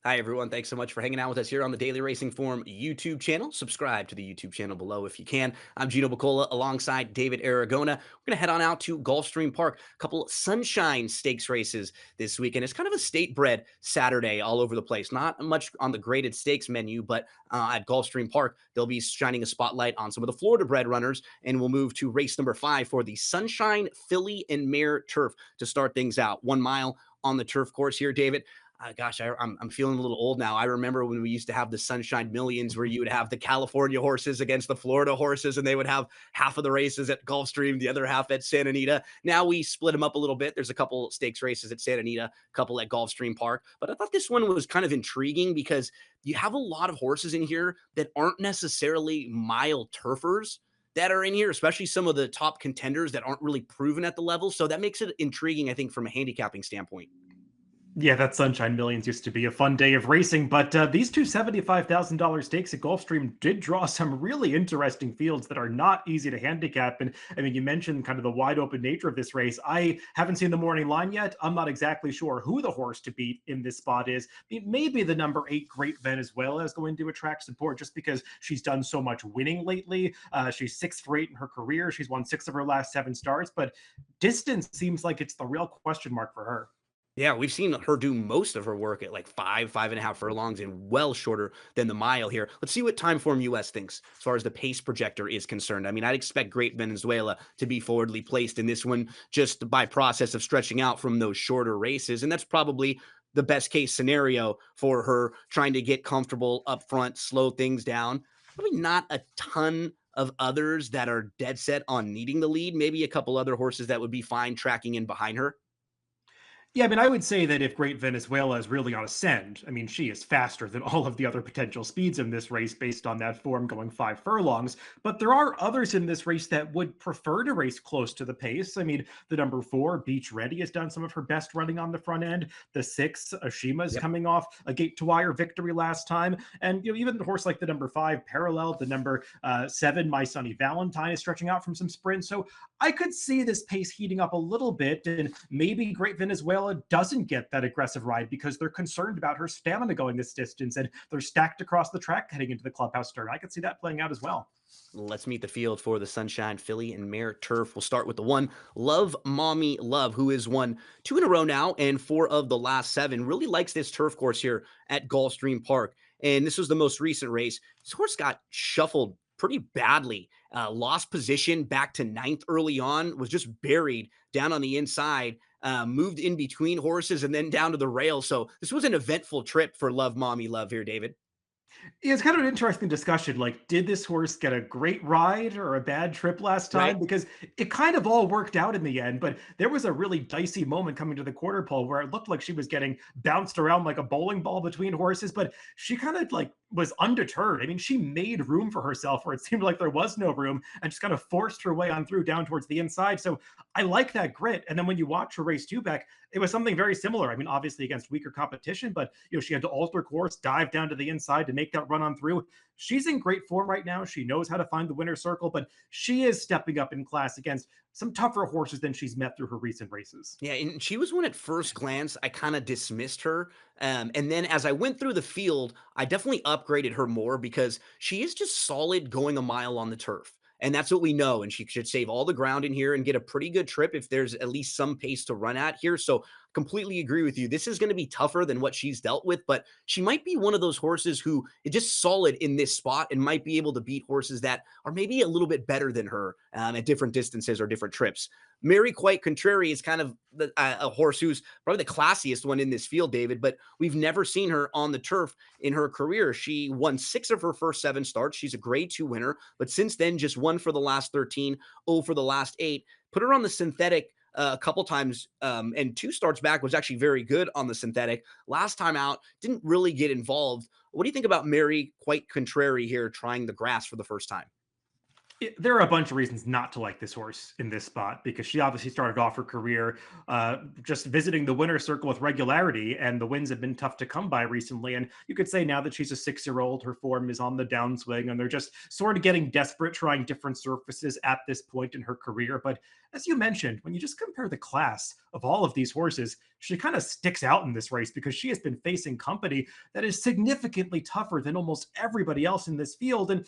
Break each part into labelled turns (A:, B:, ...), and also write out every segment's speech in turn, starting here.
A: Hi, everyone. Thanks so much for hanging out with us here on the Daily Racing Form YouTube channel. Subscribe to the YouTube channel below if you can. I'm Gino Buccola alongside David Aragona. We're going to head on out to Gulfstream Park. A couple Sunshine Stakes races this weekend. It's kind of a state bred Saturday all over the place. Not much on the graded stakes menu, but at Gulfstream Park, they'll be shining a spotlight on some of the Florida bred runners. And we'll move to race number 5 for the Sunshine Filly and Mare Turf to start things out. 1 mile on the turf course here, David. Gosh, I'm feeling a little old now. I remember when we used to have the Sunshine Millions, where you would have the California horses against the Florida horses, and they would have half of the races at Gulfstream, the other half at Santa Anita. Now we split them up a little bit. There's a couple stakes races at Santa Anita, a couple at Gulfstream Park. But I thought this one was kind of intriguing because you have a lot of horses in here that aren't necessarily mile turfers that are in here, especially some of the top contenders that aren't really proven at the level. So that makes it intriguing, I think, from a handicapping standpoint.
B: Yeah, that Sunshine Millions used to be a fun day of racing, but these two $75,000 stakes at Gulfstream did draw some really interesting fields that are not easy to handicap. And I mean, you mentioned kind of the wide open nature of this race. I haven't seen the morning line yet. I'm not exactly sure who the horse to beat in this spot is. It may be the number 8 Great Venezuela is going to attract support just because she's done so much winning lately. She's 6 for 8 in her career. She's won 6 of her last 7 starts, but distance seems like it's the real question mark for her.
A: Yeah, we've seen her do most of her work at like 5.5 furlongs, and well shorter than the mile here. Let's see what Timeform US thinks as far as the pace projector is concerned. I mean, I'd expect Great Venezuela to be forwardly placed in this one just by process of stretching out from those shorter races. And that's probably the best case scenario for her, trying to get comfortable up front, slow things down. Probably not a ton of others that are dead set on needing the lead. Maybe a couple other horses that would be fine tracking in behind her.
B: Yeah, I mean, I would say that if Great Venezuela is really on ascend, I mean, she is faster than all of the other potential speeds in this race based on that form going 5 furlongs. But there are others in this race that would prefer to race close to the pace. I mean, the number 4, Beach Ready, has done some of her best running on the front end. The 6, Ashima, is
A: Yep.
B: coming off a gate to wire victory last time. And, even the horse like the number 5, Parallel, the number 7, My Sunny Valentine, is stretching out from some sprints. So I could see this pace heating up a little bit, and maybe Great Venezuela doesn't get that aggressive ride because they're concerned about her stamina going this distance, and they're stacked across the track heading into the clubhouse turn. I could see that playing out as well.
A: Let's meet the field for the Sunshine Filly and Mare Turf. We'll start with the one, Love Mommy Love, who has won 2 in a row now and 4 of the last 7. Really likes this turf course here at Gulfstream Park. And this was the most recent race. This horse got shuffled pretty badly. Lost position back to ninth early on, was just buried down on the inside, moved in between horses and then down to the rail. So this was an eventful trip for Love Mommy Love here, David.
B: Yeah, it's kind of an interesting discussion. Like, did this horse get a great ride or a bad trip last
A: Right?
B: time? Because it kind of all worked out in the end, but there was a really dicey moment coming to the quarter pole where it looked like she was getting bounced around like a bowling ball between horses, but she kind of like was undeterred. I mean, she made room for herself where it seemed like there was no room and just kind of forced her way on through down towards the inside. So I like that grit. And then when you watch her race two back, it was something very similar. I mean, obviously against weaker competition, but she had to alter course, dive down to the inside to make that run on through. She's in great form right now. She knows how to find the winner's circle, but she is stepping up in class against some tougher horses than she's met through her recent races.
A: Yeah, and she was one at first glance, I kinda dismissed her, and then as I went through the field, I definitely upgraded her more because she is just solid going a mile on the turf, and that's what we know, and she should save all the ground in here and get a pretty good trip if there's at least some pace to run at here. So completely agree with you. This is gonna be tougher than what she's dealt with, but she might be one of those horses who is just solid in this spot and might be able to beat horses that are maybe a little bit better than her, at different distances or different trips. Mary Quite Contrary is kind of a horse who's probably the classiest one in this field, David, but we've never seen her on the turf in her career. She won 6 of her first 7 starts. She's a grade 2 winner, but since then, just 1 for the last 13, 0 for the last 8. Put her on the synthetic a couple times, and 2 starts back was actually very good on the synthetic. Last time out, didn't really get involved. What do you think about Mary Quite Contrary here trying the grass for the first time?
B: There are a bunch of reasons not to like this horse in this spot because she obviously started off her career just visiting the winner's circle with regularity, and the wins have been tough to come by recently. And you could say now that she's a 6 year old, her form is on the downswing, and they're just sort of getting desperate, trying different surfaces at this point in her career. But as you mentioned, when you just compare the class of all of these horses, she kind of sticks out in this race because she has been facing company that is significantly tougher than almost everybody else in this field. And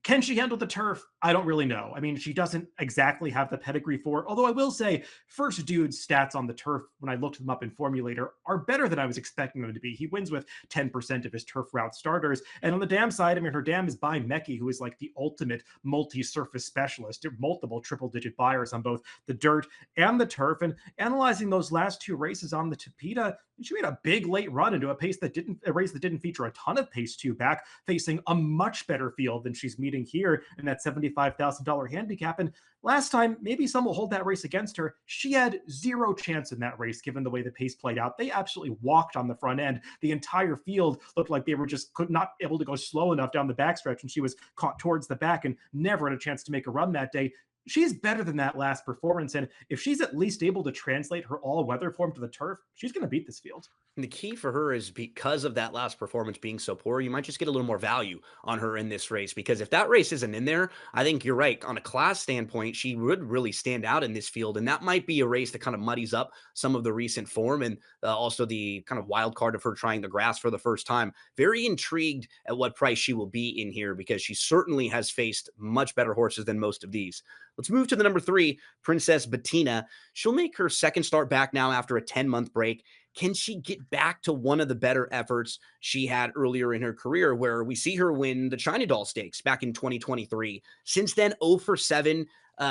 B: can she handle the turf? I don't really know. I mean, she doesn't exactly have the pedigree for it. Although I will say, First Dude's stats on the turf, when I looked them up in Formulator, are better than I was expecting them to be. He wins with 10% of his turf route starters. And on the dam side, I mean, her dam is by Mecki, who is like the ultimate multi-surface specialist. Multiple triple-digit buyers on both the dirt and the turf. And analyzing those last two races on the Tapeta, she made a big late run into a race that didn't feature a ton of pace two back, facing a much better field than she's meeting here in that $75,000 handicap. And last time, maybe some will hold that race against her. She had zero chance in that race, given the way the pace played out. They absolutely walked on the front end. The entire field looked like they were just not able to go slow enough down the backstretch, and she was caught towards the back and never had a chance to make a run that day. She's better than that last performance. And if she's at least able to translate her all weather form to the turf, she's going to beat this field.
A: And the key for her is because of that last performance being so poor, you might just get a little more value on her in this race. Because if that race isn't in there, I think you're right. On a class standpoint, she would really stand out in this field. And that might be a race that kind of muddies up some of the recent form and also the kind of wild card of her trying the grass for the first time. Very intrigued at what price she will be in here because she certainly has faced much better horses than most of these. Let's move to the number 3, Princess Bettina. She'll make her second start back now after a 10-month break. Can she get back to one of the better efforts she had earlier in her career, where we see her win the China Doll Stakes back in 2023? Since then, 0 for 7,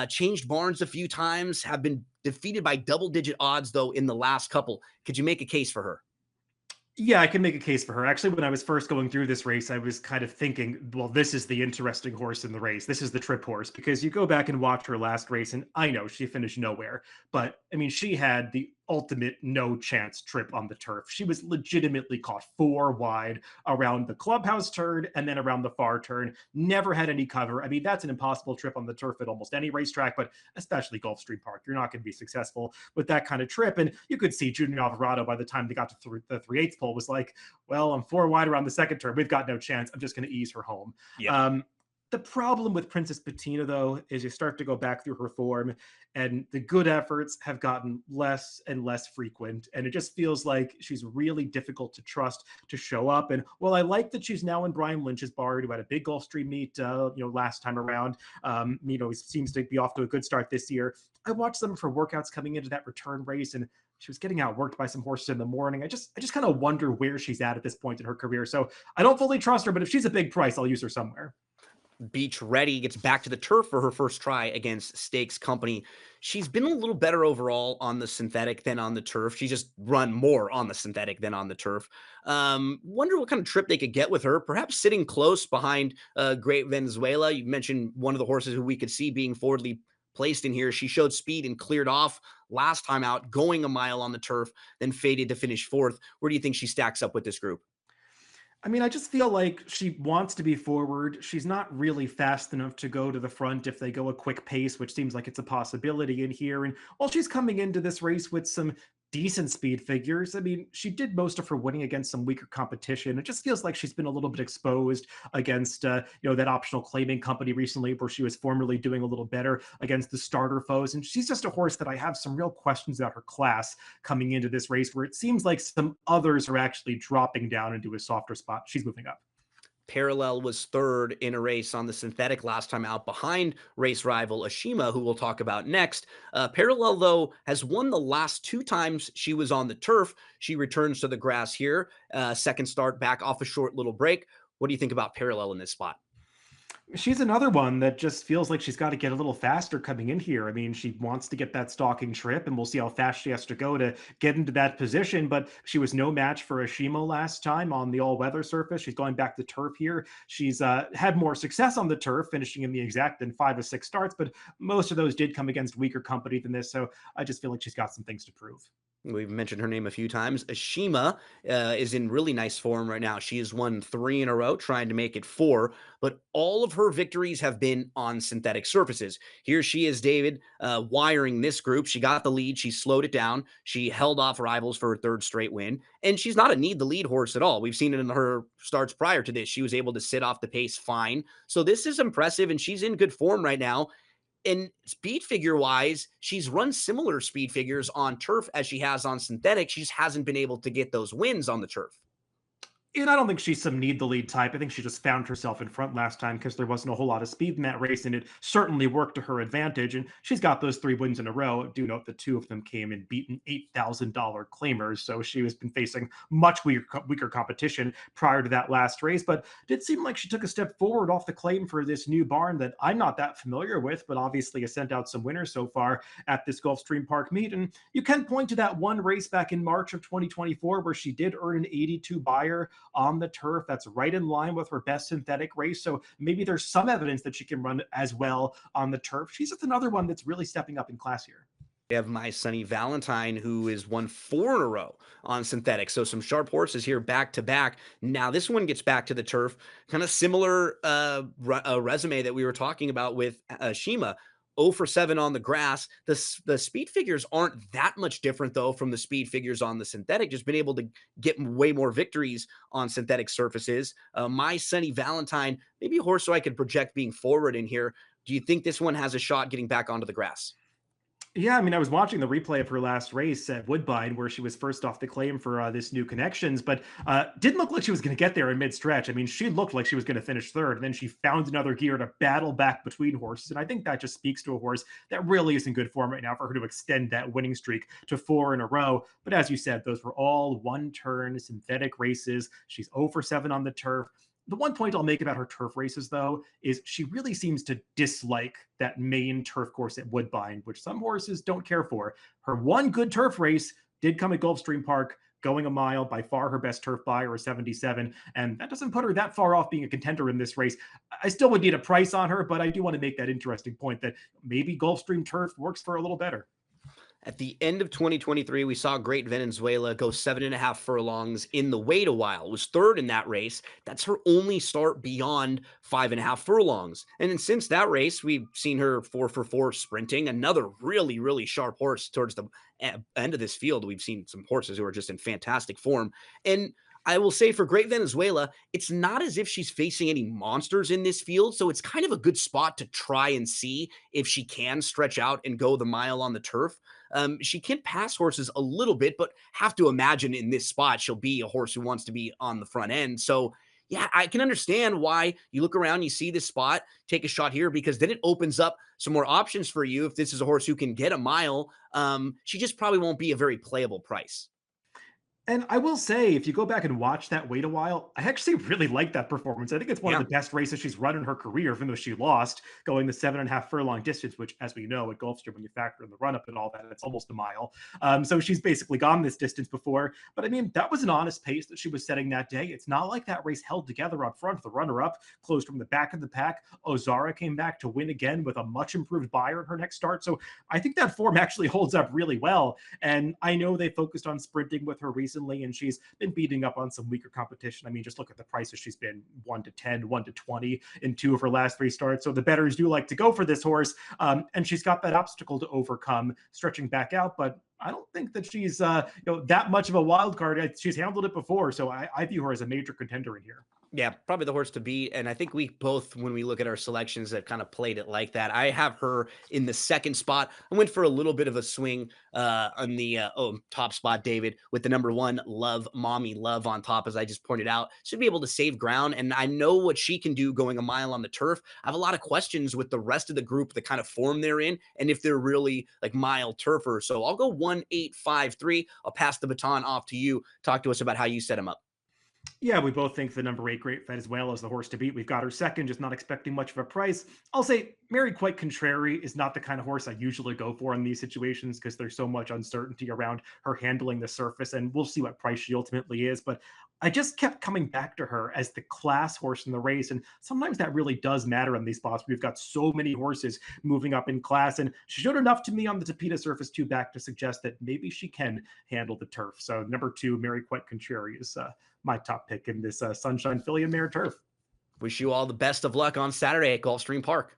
A: changed barns a few times, have been defeated by double-digit odds, though, in the last couple. Could you make a case for her?
B: Yeah, I can make a case for her. Actually, when I was first going through this race, I was kind of thinking, well, this is the interesting horse in the race. This is the trip horse because you go back and watch her last race, and I know she finished nowhere, but I mean, she had the ultimate no chance trip on the turf. She was legitimately caught 4 wide around the clubhouse turn and then around the far turn. Never had any cover. I mean, that's an impossible trip on the turf at almost any racetrack, but especially Gulfstream Park. You're not going to be successful with that kind of trip. And you could see Junior Alvarado by the time they got to the 3/8 pole was like, well, I'm 4 wide around the second turn. We've got no chance. I'm just going to ease her home.
A: Yep.
B: The problem with Princess Bettina, though, is you start to go back through her form, and the good efforts have gotten less and less frequent. And it just feels like she's really difficult to trust to show up. And while I like that she's now in Brian Lynch's barn, who had a big Gulfstream meet, last time around, he seems to be off to a good start this year. I watched some of her workouts coming into that return race, and she was getting outworked by some horses in the morning. I just kind of wonder where she's at this point in her career. So I don't fully trust her, but if she's a big price, I'll use her somewhere.
A: Beach ready, gets back to the turf for her first try against Stakes Company. She's been a little better overall on the synthetic than on the turf. She's just run more on the synthetic than on the turf. Wonder what kind of trip they could get with her. Perhaps sitting close behind Great Venezuela. You mentioned one of the horses who we could see being forwardly placed in here. She showed speed and cleared off last time out, going a mile on the turf, then faded to finish fourth. Where do you think she stacks up with this group?
B: I mean, I just feel like she wants to be forward. She's not really fast enough to go to the front if they go a quick pace, which seems like it's a possibility in here. And while she's coming into this race with some decent speed figures, I mean, she did most of her winning against some weaker competition. It just feels like she's been a little bit exposed against, that optional claiming company recently, where she was formerly doing a little better against the starter foes. And she's just a horse that I have some real questions about her class coming into this race, where it seems like some others are actually dropping down into a softer spot. She's moving up.
A: Parallel was third in a race on the synthetic last time out behind race rival Ashima, who we'll talk about next. Parallel, though, has won the last 2 times she was on the turf. She returns to the grass here. Second start back off a short little break. What do you think about Parallel in this spot?
B: She's another one that just feels like she's got to get a little faster coming in here. I mean, she wants to get that stalking trip, and we'll see how fast she has to go to get into that position. But she was no match for Ashimo last time on the all-weather surface. She's going back to turf here. She's had more success on the turf, finishing in the exact in 5 of 6 starts, but most of those did come against weaker company than this. So I just feel like she's got some things to prove.
A: We've mentioned her name a few times. Ashima is in really nice form right now. She has won 3 in a row, trying to make it 4, but all of her victories have been on synthetic surfaces. Here she is, David, wiring this group. She got the lead. She slowed it down. She held off rivals for her third straight win, and she's not a need the lead horse at all. We've seen it in her starts prior to this. She was able to sit off the pace fine. So this is impressive, and she's in good form right now. And speed figure wise, she's run similar speed figures on turf as she has on synthetic. She just hasn't been able to get those wins on the turf.
B: And I don't think she's some need the lead type. I think she just found herself in front last time because there wasn't a whole lot of speed in that race, and it certainly worked to her advantage. And she's got those 3 wins in a row. Do note that 2 of them came in beaten $8,000 claimers, so she has been facing much weaker competition prior to that last race. But it did seem like she took a step forward off the claim for this new barn that I'm not that familiar with, but obviously has sent out some winners so far at this Gulfstream Park meet. And you can point to that one race back in March of 2024 where she did earn an 82 buyer on the turf. That's right in line with her best synthetic race. So maybe there's some evidence that she can run as well on the turf. She's just another one that's really stepping up in class here.
A: We have my Sunny Valentine, who has won 4 in a row on synthetic. So some sharp horses here back to back. Now this one gets back to the turf, kind of similar resume that we were talking about with Shima. 0 for 7 on the grass. The speed figures aren't that much different though from the speed figures on the synthetic. Just been able to get way more victories on synthetic surfaces. My Sunny Valentine, maybe a horse so I could project being forward in here. Do you think this one has a shot getting back onto the grass?
B: Yeah, I mean, I was watching the replay of her last race at Woodbine, where she was first off the claim for this new connections, but didn't look like she was going to get there in mid-stretch. I mean, she looked like she was going to finish third, and then she found another gear to battle back between horses, and I think that just speaks to a horse that really is in good form right now for her to extend that winning streak to 4 in a row. But as you said, those were all one-turn synthetic races. She's 0 for 7 on the turf. The one point I'll make about her turf races, though, is she really seems to dislike that main turf course at Woodbine, which some horses don't care for. Her one good turf race did come at Gulfstream Park, going a mile, by far her best turf buyer, a 77. And that doesn't put her that far off being a contender in this race. I still would need a price on her, but I do want to make that interesting point that maybe Gulfstream turf works for her a little better.
A: At the end of 2023, we saw Great Venezuela go 7.5 furlongs in the wait a while. Was third in that race. That's her only start beyond 5.5 furlongs. And then since that race, we've seen her 4 for 4 sprinting. Another really, really sharp horse towards the end of this field. We've seen some horses who are just in fantastic form. And I will say for Great Venezuela, it's not as if she's facing any monsters in this field. So it's kind of a good spot to try and see if she can stretch out and go the mile on the turf. She can pass horses a little bit, but have to imagine in this spot, she'll be a horse who wants to be on the front end. So, yeah, I can understand why you look around, you see this spot, take a shot here, because then it opens up some more options for you. If this is a horse who can get a mile, she just probably won't be a very playable price.
B: And I will say, if you go back and watch that wait a while, I actually really like that performance. I think it's one of
A: Yeah.
B: the best races she's run in her career, even though she lost going the 7.5 furlong distance, which, as we know, at Gulfstream, when you factor in the run up and all that, it's almost a mile. So she's basically gone this distance before. But I mean, that was an honest pace that she was setting that day. It's not like that race held together up front. The runner up closed from the back of the pack. Ozara came back to win again with a much improved buyer in her next start. So I think that form actually holds up really well. And I know they focused on sprinting with her recently, and she's been beating up on some weaker competition. I mean, just look at the prices. She's been 1 to 10, 1 to 20 in 2 of her last 3 starts. So the bettors do like to go for this horse. And she's got that obstacle to overcome, stretching back out. But I don't think that she's that much of a wild card. She's handled it before. So I view her as a major contender in here.
A: Yeah, probably the horse to beat. And I think we both, when we look at our selections, have kind of played it like that. I have her in the second spot. I went for a little bit of a swing on the top spot, David, with the number 1, Love Mommy Love on top, as I just pointed out. Should be able to save ground. And I know what she can do going a mile on the turf. I have a lot of questions with the rest of the group, the kind of form they're in, and if they're really like mile turfers. So I'll go 1-8-5-3. I'll pass the baton off to you. Talk to us about how you set them up.
B: Yeah, we both think the number 8 Great Fed as well as the horse to beat. We've got her second, just not expecting much of a price. I'll say Mary Quite Contrary is not the kind of horse I usually go for in these situations because there's so much uncertainty around her handling the surface, and we'll see what price she ultimately is. But I just kept coming back to her as the class horse in the race, and sometimes that really does matter in these spots. We've got so many horses moving up in class, and she showed enough to me on the Tapeta surface two back to suggest that maybe she can handle the turf. So number two, Mary Quite Contrary is my top pick in this Sunshine Filly Mare Turf.
A: Wish you all the best of luck on Saturday at Gulfstream Park.